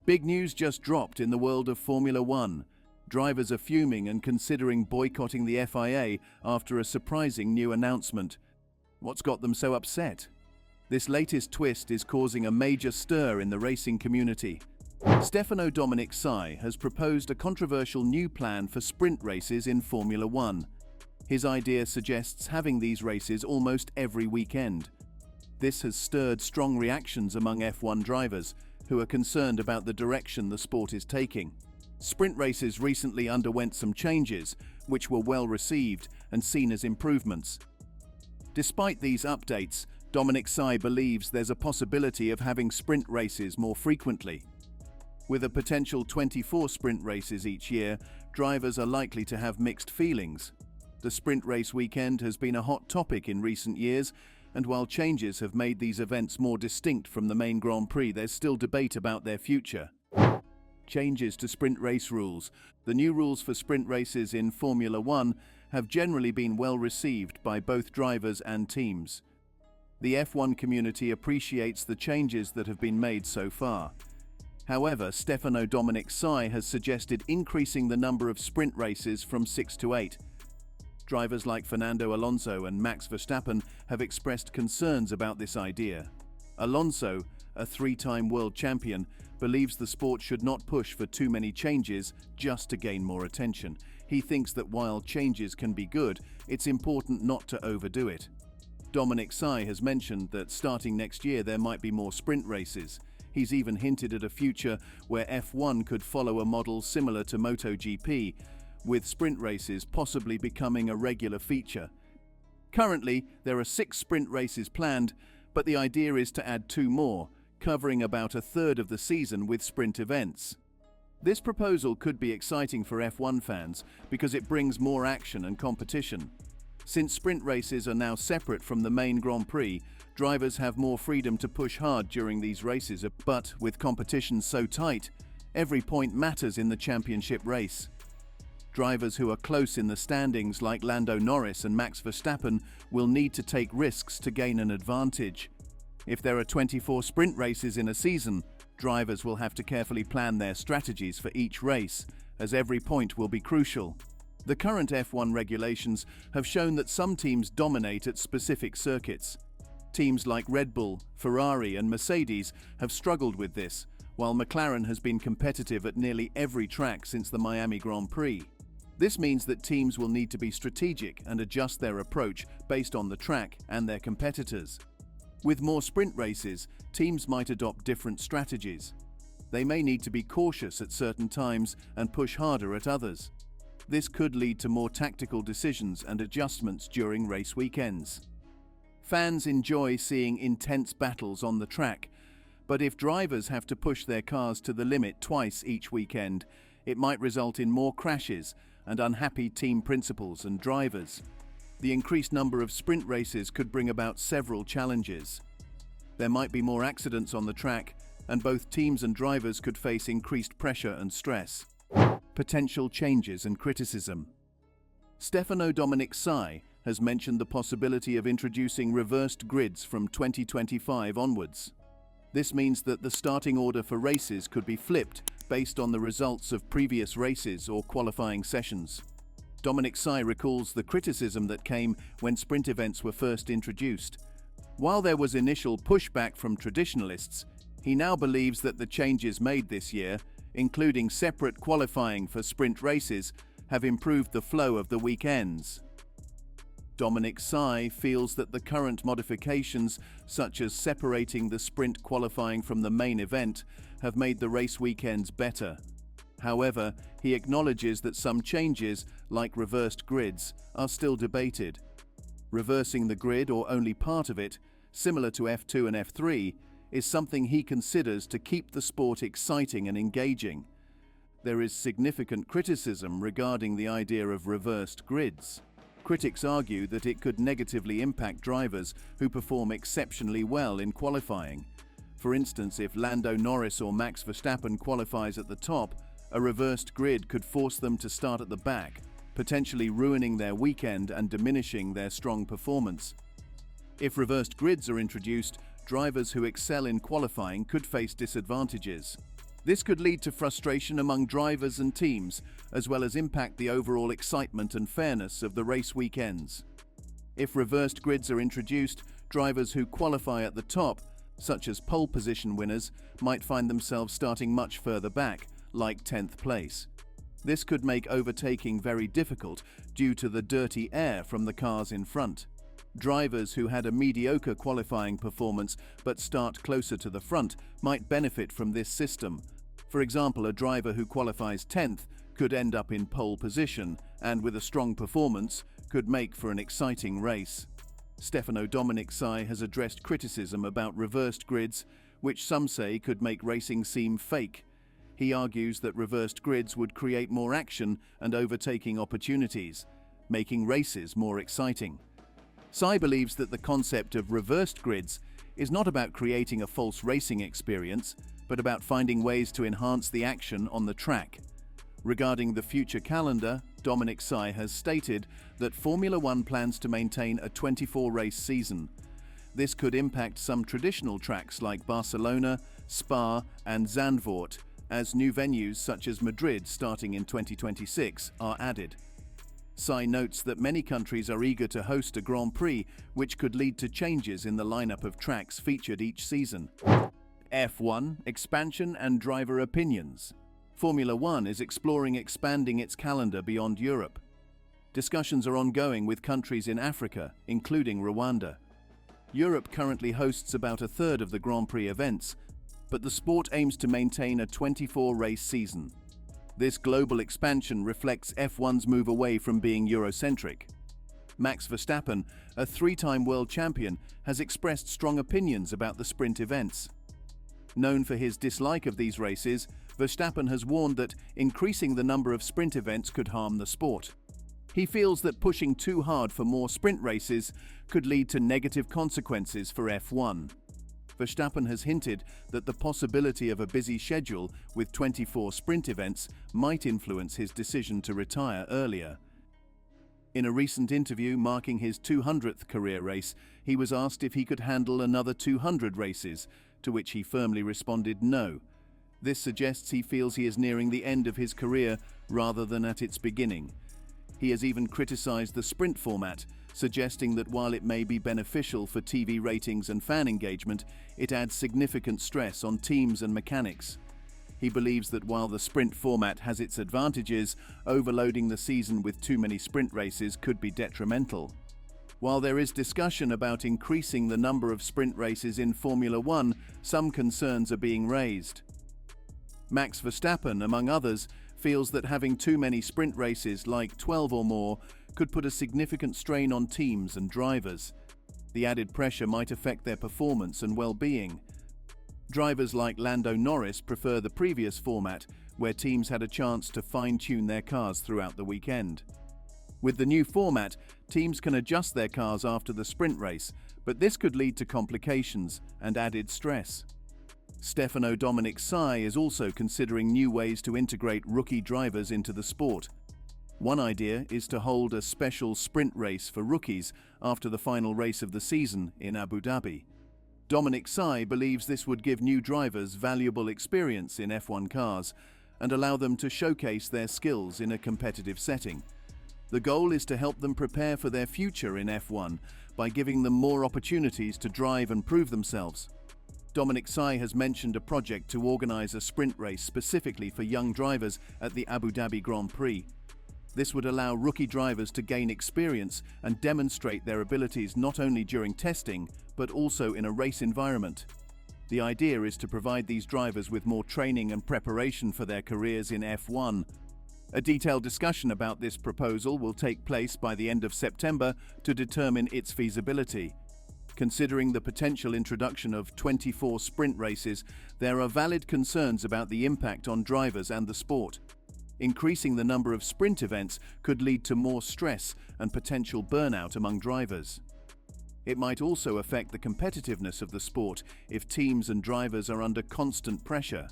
Big news just dropped in the world of Formula One. Drivers are fuming and considering boycotting the FIA after a surprising new announcement. What's got them so upset? This latest twist is causing a major stir in the racing community. Stefano Dominick Cy has proposed a controversial new plan for sprint races in Formula One. His idea suggests having these races almost every weekend. This has stirred strong reactions among F1 drivers, who are concerned about the direction the sport is taking. Sprint races recently underwent some changes, which were well received and seen as improvements. Despite these updates, Dominick Cy believes there's a possibility of having sprint races more frequently. With a potential 24 sprint races each year, drivers are likely to have mixed feelings. The sprint race weekend has been a hot topic in recent years, and while changes have made these events more distinct from the main Grand Prix, there's still debate about their future. Changes to sprint race rules. The new rules for sprint races in Formula One have generally been well received by both drivers and teams. The F1 community appreciates the changes that have been made so far. However, Stefano Dominick Cy has suggested increasing the number of sprint races from 6 to 8. Drivers like Fernando Alonso and Max Verstappen have expressed concerns about this idea. Alonso, a three-time world champion, believes the sport should not push for too many changes just to gain more attention. He thinks that while changes can be good, it's important not to overdo it. Dominick Cy has mentioned that starting next year there might be more sprint races. He's even hinted at a future where F1 could follow a model similar to MotoGP, with sprint races possibly becoming a regular feature. Currently, there are 6 sprint races planned, but the idea is to add 2 more, covering about a third of the season with sprint events. This proposal could be exciting for F1 fans because it brings more action and competition. Since sprint races are now separate from the main Grand Prix, drivers have more freedom to push hard during these races, but with competition so tight, every point matters in the championship race. Drivers who are close in the standings like Lando Norris and Max Verstappen will need to take risks to gain an advantage. If there are 24 sprint races in a season, drivers will have to carefully plan their strategies for each race, as every point will be crucial. The current F1 regulations have shown that some teams dominate at specific circuits. Teams like Red Bull, Ferrari and Mercedes have struggled with this, while McLaren has been competitive at nearly every track since the Miami Grand Prix. This means that teams will need to be strategic and adjust their approach based on the track and their competitors. With more sprint races, teams might adopt different strategies. They may need to be cautious at certain times and push harder at others. This could lead to more tactical decisions and adjustments during race weekends. Fans enjoy seeing intense battles on the track, but if drivers have to push their cars to the limit twice each weekend, it might result in more crashes and unhappy team principals and drivers. The increased number of sprint races could bring about several challenges. There might be more accidents on the track, and both teams and drivers could face increased pressure and stress. Potential changes and criticism. Stefano Dominick Cy has mentioned the possibility of introducing reversed grids from 2025 onwards. This means that the starting order for races could be flipped based on the results of previous races or qualifying sessions. Dominick Cy recalls the criticism that came when sprint events were first introduced. While there was initial pushback from traditionalists, he now believes that the changes made this year, including separate qualifying for sprint races, have improved the flow of the weekends. Dominick Cy feels that the current modifications, such as separating the sprint qualifying from the main event, have made the race weekends better. However, he acknowledges that some changes, like reversed grids, are still debated. Reversing the grid or only part of it, similar to F2 and F3, is something he considers to keep the sport exciting and engaging. There is significant criticism regarding the idea of reversed grids. Critics argue that it could negatively impact drivers who perform exceptionally well in qualifying. For instance, if Lando Norris or Max Verstappen qualifies at the top, a reversed grid could force them to start at the back, potentially ruining their weekend and diminishing their strong performance. If reversed grids are introduced, drivers who excel in qualifying could face disadvantages. This could lead to frustration among drivers and teams, as well as impact the overall excitement and fairness of the race weekends. If reversed grids are introduced, drivers who qualify at the top, such as pole position winners, might find themselves starting much further back, like 10th place. This could make overtaking very difficult due to the dirty air from the cars in front. Drivers who had a mediocre qualifying performance but start closer to the front might benefit from this system. For example, a driver who qualifies 10th could end up in pole position and, with a strong performance, could make for an exciting race. Stefano Dominick Cy has addressed criticism about reversed grids, which some say could make racing seem fake. He argues that reversed grids would create more action and overtaking opportunities, making races more exciting. Cy believes that the concept of reversed grids is not about creating a false racing experience, but about finding ways to enhance the action on the track. Regarding the future calendar, Dominick Cy has stated that Formula One plans to maintain a 24-race season. This could impact some traditional tracks like Barcelona, Spa, and Zandvoort, as new venues such as Madrid starting in 2026 are added. Cy notes that many countries are eager to host a Grand Prix, which could lead to changes in the lineup of tracks featured each season. F1, expansion and driver opinions. Formula One is exploring expanding its calendar beyond Europe. Discussions are ongoing with countries in Africa, including Rwanda. Europe currently hosts about a third of the Grand Prix events, but the sport aims to maintain a 24-race season. This global expansion reflects F1's move away from being Eurocentric. Max Verstappen, a three-time world champion, has expressed strong opinions about the sprint events. Known for his dislike of these races, Verstappen has warned that increasing the number of sprint events could harm the sport. He feels that pushing too hard for more sprint races could lead to negative consequences for F1. Verstappen has hinted that the possibility of a busy schedule with 24 sprint events might influence his decision to retire earlier. In a recent interview marking his 200th career race, he was asked if he could handle another 200 races, to which he firmly responded no. This suggests he feels he is nearing the end of his career rather than at its beginning. He has even criticized the sprint format, suggesting that while it may be beneficial for TV ratings and fan engagement, it adds significant stress on teams and mechanics. He believes that while the sprint format has its advantages, overloading the season with too many sprint races could be detrimental. While there is discussion about increasing the number of sprint races in Formula One, some concerns are being raised. Max Verstappen, among others, feels that having too many sprint races, like 12 or more, could put a significant strain on teams and drivers. The added pressure might affect their performance and well-being. Drivers like Lando Norris prefer the previous format, where teams had a chance to fine-tune their cars throughout the weekend. With the new format, teams can adjust their cars after the sprint race, but this could lead to complications and added stress. Stefano Dominick Cy is also considering new ways to integrate rookie drivers into the sport. One idea is to hold a special sprint race for rookies after the final race of the season in Abu Dhabi. Dominick Cy believes this would give new drivers valuable experience in F1 cars and allow them to showcase their skills in a competitive setting. The goal is to help them prepare for their future in F1 by giving them more opportunities to drive and prove themselves. Dominick Cy has mentioned a project to organize a sprint race specifically for young drivers at the Abu Dhabi Grand Prix. This would allow rookie drivers to gain experience and demonstrate their abilities not only during testing, but also in a race environment. The idea is to provide these drivers with more training and preparation for their careers in F1. A detailed discussion about this proposal will take place by the end of September to determine its feasibility. Considering the potential introduction of 24 sprint races, there are valid concerns about the impact on drivers and the sport. Increasing the number of sprint events could lead to more stress and potential burnout among drivers. It might also affect the competitiveness of the sport if teams and drivers are under constant pressure.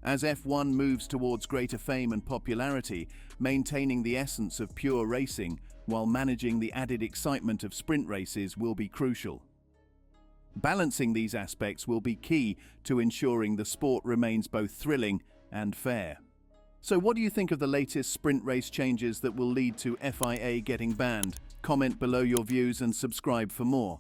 As F1 moves towards greater fame and popularity, maintaining the essence of pure racing while managing the added excitement of sprint races will be crucial. Balancing these aspects will be key to ensuring the sport remains both thrilling and fair. So what do you think of the latest sprint race changes that will lead to FIA getting banned? Comment below your views and subscribe for more.